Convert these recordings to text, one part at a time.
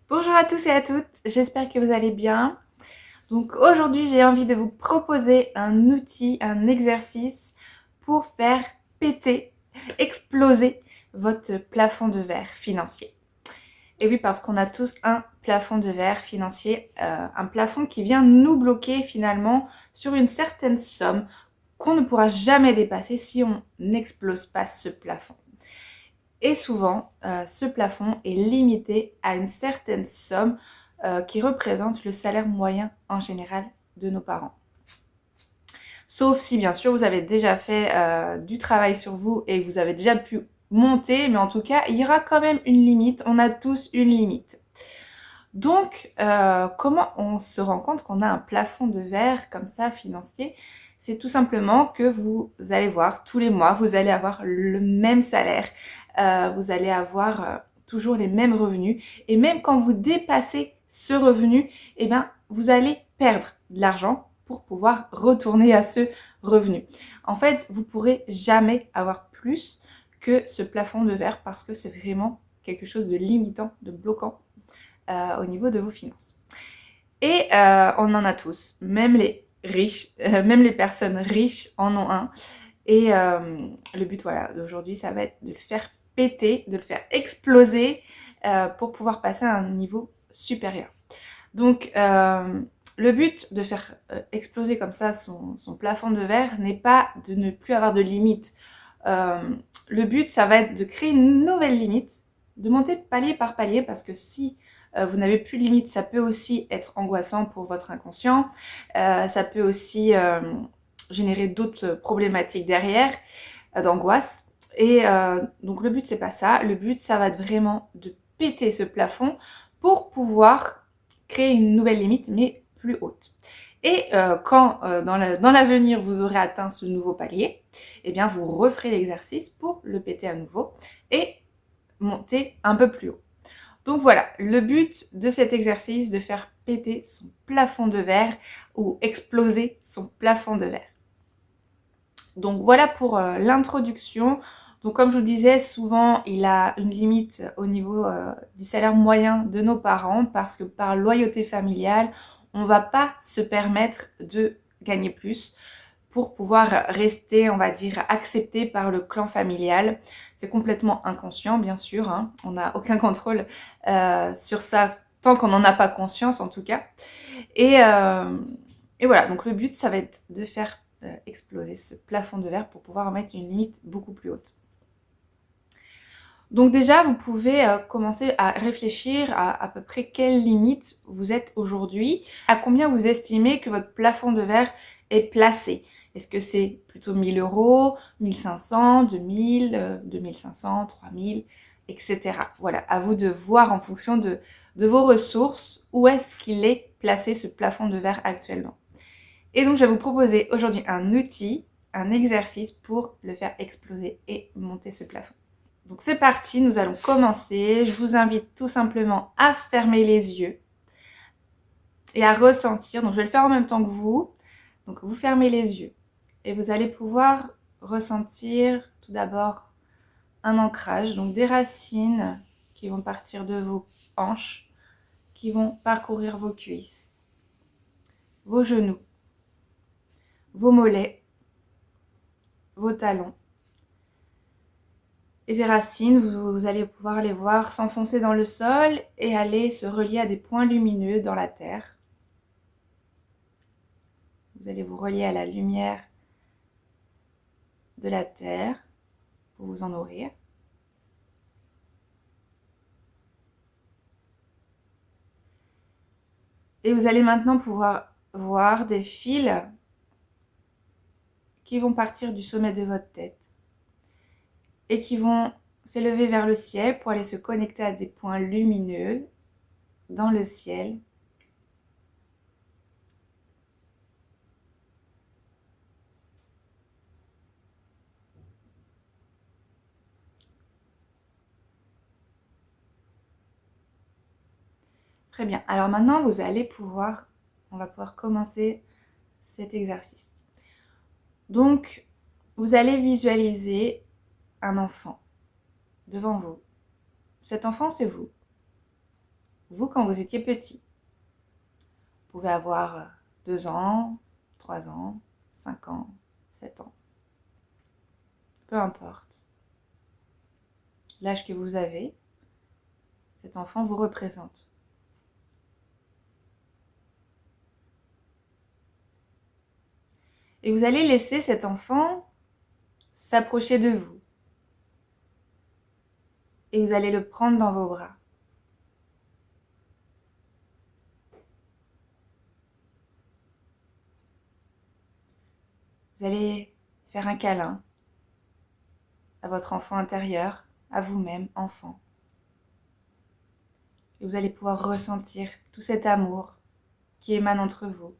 Bonjour à tous et à toutes, j'espère que vous allez bien. Donc aujourd'hui j'ai envie de vous proposer un outil, un exercice pour faire péter, exploser votre plafond de verre financier. Et oui, parce qu'on a tous un plafond de verre financier, un plafond qui vient nous bloquer finalement sur une certaine somme qu'on ne pourra jamais dépasser si on n'explose pas ce plafond. Et souvent, ce plafond est limité à une certaine somme qui représente le salaire moyen en général de nos parents. Sauf si bien sûr vous avez déjà fait du travail sur vous et que vous avez déjà pu monter, mais en tout cas il y aura quand même une limite, on a tous une limite. Donc comment on se rend compte qu'on a un plafond de verre comme ça financier? C'est tout simplement que vous allez voir tous les mois, vous allez avoir le même salaire, vous allez avoir toujours les mêmes revenus. Et même quand vous dépassez ce revenu, eh ben, vous allez perdre de l'argent pour pouvoir retourner à ce revenu. En fait, vous ne pourrez jamais avoir plus que ce plafond de verre parce que c'est vraiment quelque chose de limitant, de bloquant au niveau de vos finances. Et on en a tous, même les riches, même les personnes riches en ont un. Et le but, voilà, d'aujourd'hui, ça va être de le faire péter, de le faire exploser pour pouvoir passer à un niveau supérieur. Donc, le but de faire exploser comme ça son plafond de verre n'est pas de ne plus avoir de limite. Le but, ça va être de créer une nouvelle limite, de monter palier par palier, parce que si vous n'avez plus de limite, ça peut aussi être angoissant pour votre inconscient. Ça peut aussi générer d'autres problématiques derrière, d'angoisse. Et donc le but, c'est pas ça. Le but, ça va être vraiment de péter ce plafond pour pouvoir créer une nouvelle limite, mais plus haute. Et quand dans l'avenir, vous aurez atteint ce nouveau palier, eh bien, vous referez l'exercice pour le péter à nouveau et monter un peu plus haut. Donc voilà, le but de cet exercice, de faire péter son plafond de verre ou exploser son plafond de verre. Donc voilà pour l'introduction. Donc comme je vous disais, souvent il a une limite au niveau du salaire moyen de nos parents parce que par loyauté familiale, on ne va pas se permettre de gagner plus pour pouvoir rester, on va dire, accepté par le clan familial. C'est complètement inconscient, bien sûr, hein. On n'a aucun contrôle sur ça tant qu'on n'en a pas conscience en tout cas. Et voilà, donc le but, ça va être de faire exploser ce plafond de verre pour pouvoir mettre une limite beaucoup plus haute. Donc déjà, vous pouvez commencer à réfléchir à peu près quelle limite vous êtes aujourd'hui, à combien vous estimez que votre plafond de verre est placé. Est-ce que c'est plutôt 1000 euros, 1500, 2000, 2500, 3000, etc. Voilà, à vous de voir en fonction de vos ressources où est-ce qu'il est placé ce plafond de verre actuellement. Et donc, je vais vous proposer aujourd'hui un outil, un exercice pour le faire exploser et monter ce plafond. Donc, c'est parti, nous allons commencer. Je vous invite tout simplement à fermer les yeux et à ressentir. Donc, je vais le faire en même temps que vous. Donc, vous fermez les yeux et vous allez pouvoir ressentir tout d'abord un ancrage, donc des racines qui vont partir de vos hanches, qui vont parcourir vos cuisses, vos genoux, vos mollets, vos talons. Et ces racines, vous allez pouvoir les voir s'enfoncer dans le sol et aller se relier à des points lumineux dans la terre. Vous allez vous relier à la lumière de la terre pour vous en nourrir. Et vous allez maintenant pouvoir voir des fils qui vont partir du sommet de votre tête et qui vont s'élever vers le ciel pour aller se connecter à des points lumineux dans le ciel. Très bien. Alors maintenant, on va pouvoir commencer cet exercice. Donc, vous allez visualiser un enfant devant vous. Cet enfant, c'est vous. vous quand vous étiez petit. Vous pouvez avoir 2 ans, 3 ans, 5 ans, 7 ans. Peu importe l'âge que vous avez, cet enfant vous représente. Et vous allez laisser cet enfant s'approcher de vous. Et vous allez le prendre dans vos bras. Vous allez faire un câlin à votre enfant intérieur, à vous-même, enfant. Et vous allez pouvoir ressentir tout cet amour qui émane entre vous,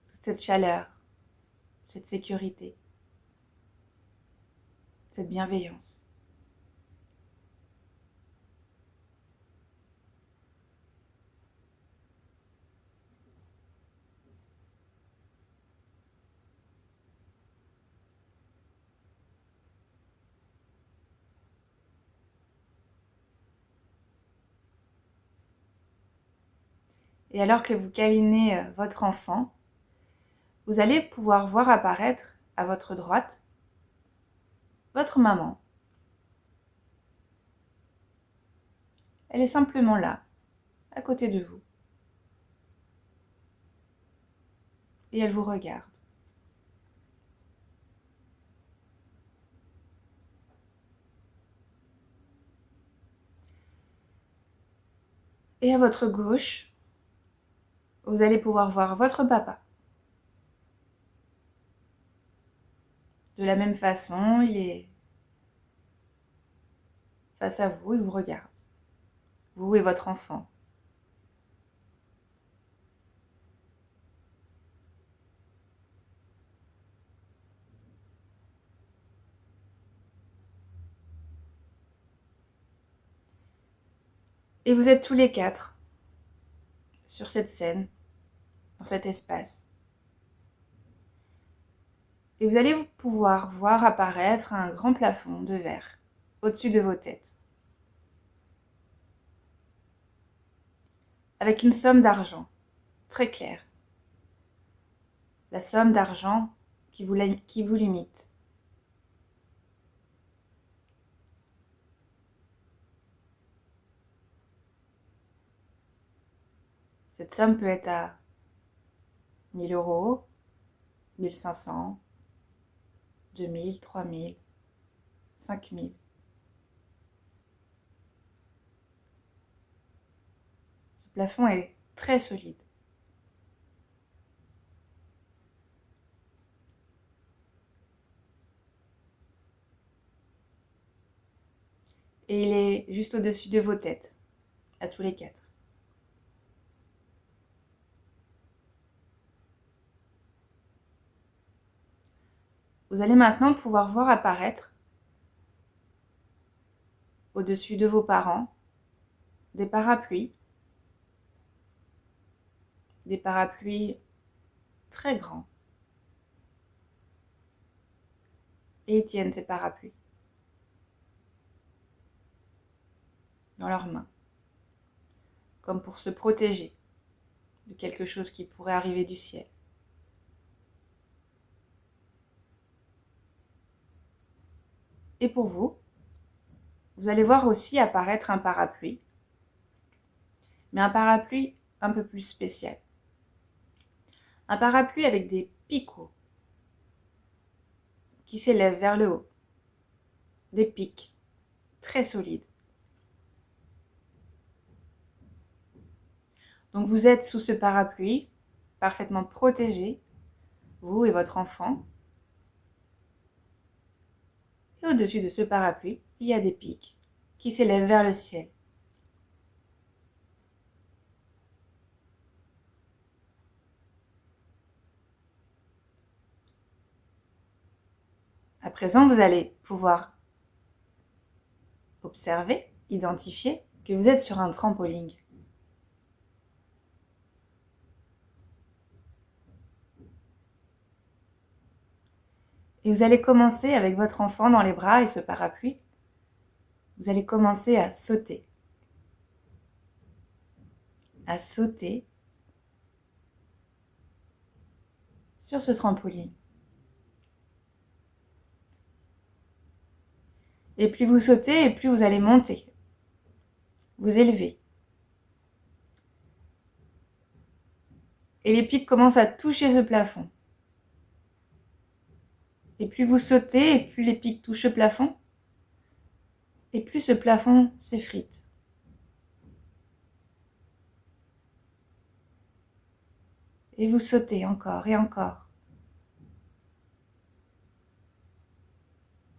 toute cette chaleur, cette sécurité, cette bienveillance. Et alors que vous câlinez votre enfant, vous allez pouvoir voir apparaître à votre droite votre maman. Elle est simplement là, à côté de vous. Et elle vous regarde. Et à votre gauche, vous allez pouvoir voir votre papa. De la même façon, il est face à vous, il vous regarde. Vous et votre enfant. Et vous êtes tous les 4 sur cette scène, dans cet espace. Et vous allez pouvoir voir apparaître un grand plafond de verre au-dessus de vos têtes. Avec une somme d'argent très claire. La somme d'argent qui vous limite. Cette somme peut être à 1 000 €, 1 500, 2 000, 3 000, 5 000. Ce plafond est très solide. Et il est juste au-dessus de vos têtes, à tous les 4. Vous allez maintenant pouvoir voir apparaître au-dessus de vos parents des parapluies très grands. Et ils tiennent ces parapluies dans leurs mains, comme pour se protéger de quelque chose qui pourrait arriver du ciel. Et pour vous, vous allez voir aussi apparaître un parapluie, mais un parapluie un peu plus spécial. Un parapluie avec des picots qui s'élèvent vers le haut, des pics très solides. Donc vous êtes sous ce parapluie, parfaitement protégé, vous et votre enfant. Et au-dessus de ce parapluie, il y a des pics qui s'élèvent vers le ciel. À présent, vous allez pouvoir observer, identifier que vous êtes sur un trampoline. Et vous allez commencer avec votre enfant dans les bras et ce parapluie. Vous allez commencer à sauter. à sauter sur ce trampoline. Et plus vous sautez, et plus vous allez monter, vous élever. Et les pics commencent à toucher ce plafond. Et plus vous sautez, et plus les pics touchent le plafond, et plus ce plafond s'effrite. Et vous sautez encore et encore.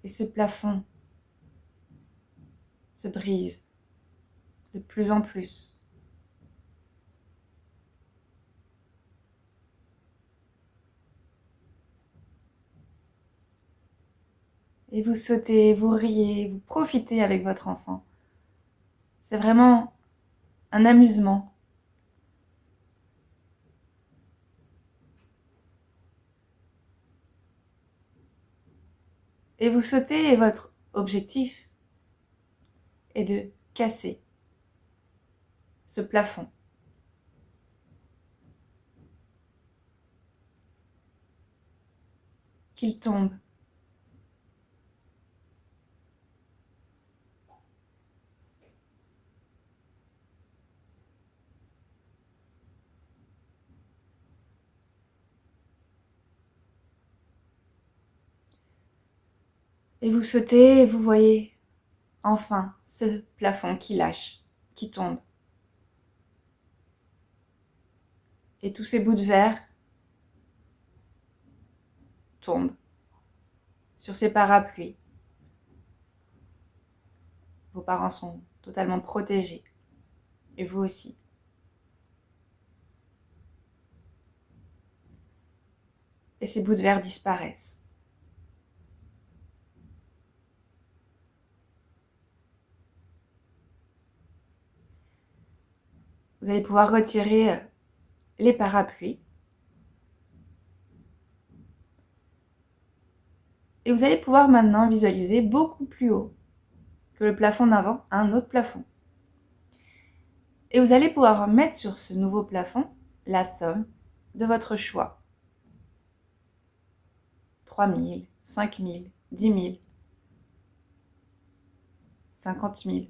Et ce plafond se brise de plus en plus. Et vous sautez, vous riez, vous profitez avec votre enfant. C'est vraiment un amusement. Et vous sautez et votre objectif est de casser ce plafond. Qu'il tombe. Et vous sautez et vous voyez enfin ce plafond qui lâche, qui tombe. Et tous ces bouts de verre tombent sur ces parapluies. Vos parents sont totalement protégés. Et vous aussi. Et ces bouts de verre disparaissent. Vous allez pouvoir retirer les parapluies. Et vous allez pouvoir maintenant visualiser beaucoup plus haut que le plafond d'avant, un autre plafond. Et vous allez pouvoir mettre sur ce nouveau plafond la somme de votre choix. 3 000, 5 000, 10 000, 50 000.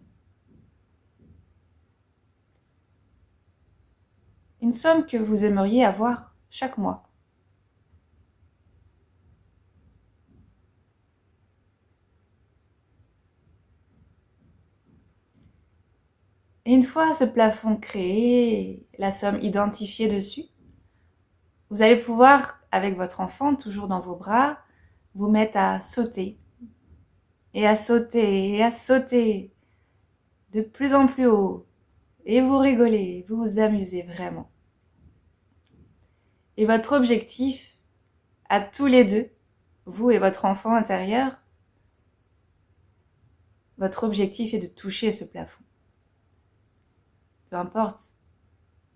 Une somme que vous aimeriez avoir chaque mois. Et une fois ce plafond créé, la somme identifiée dessus, vous allez pouvoir, avec votre enfant, toujours dans vos bras, vous mettre à sauter. Et à sauter, et à sauter, de plus en plus haut. Et vous rigolez, vous vous amusez vraiment. Et votre objectif, à tous les deux, vous et votre enfant intérieur, votre objectif est de toucher ce plafond. Peu importe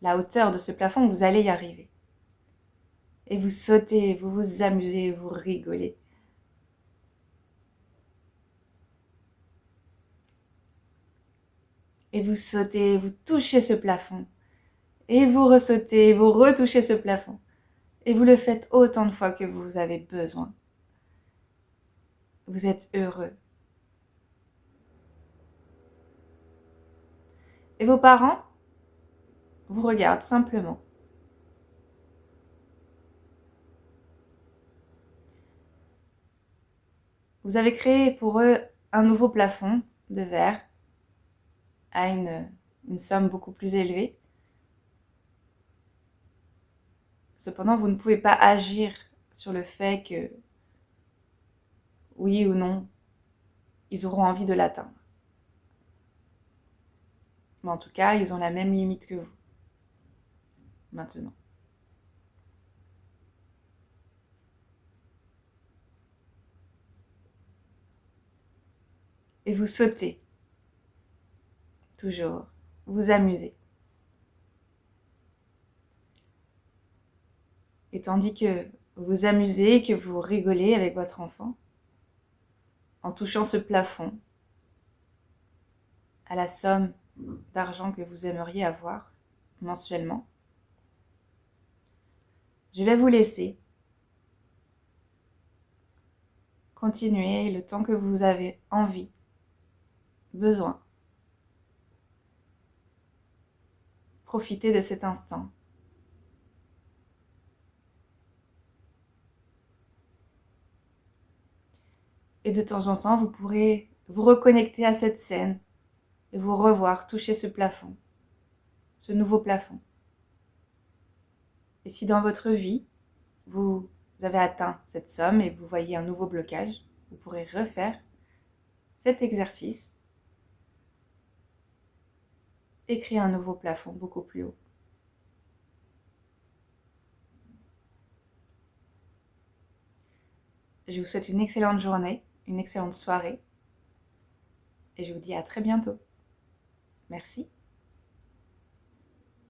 la hauteur de ce plafond, vous allez y arriver. Et vous sautez, vous vous amusez, vous rigolez. Et vous sautez, vous touchez ce plafond. Et vous ressautez, vous retouchez ce plafond. Et vous le faites autant de fois que vous avez besoin. Vous êtes heureux. Et vos parents vous regardent simplement. Vous avez créé pour eux un nouveau plafond de verre à une somme beaucoup plus élevée. Cependant, vous ne pouvez pas agir sur le fait que, oui ou non, ils auront envie de l'atteindre. Mais en tout cas, ils ont la même limite que vous, maintenant. Et vous sautez, toujours, vous amusez. Et tandis que vous vous amusez, que vous rigolez avec votre enfant, en touchant ce plafond, à la somme d'argent que vous aimeriez avoir mensuellement. Je vais vous laisser continuer le temps que vous avez envie, besoin. Profitez de cet instant. Et de temps en temps, vous pourrez vous reconnecter à cette scène et vous revoir toucher ce plafond, ce nouveau plafond. Et si dans votre vie, vous avez atteint cette somme et vous voyez un nouveau blocage, vous pourrez refaire cet exercice et créer un nouveau plafond beaucoup plus haut. Je vous souhaite une excellente journée, une excellente soirée et je vous dis à très bientôt. Merci.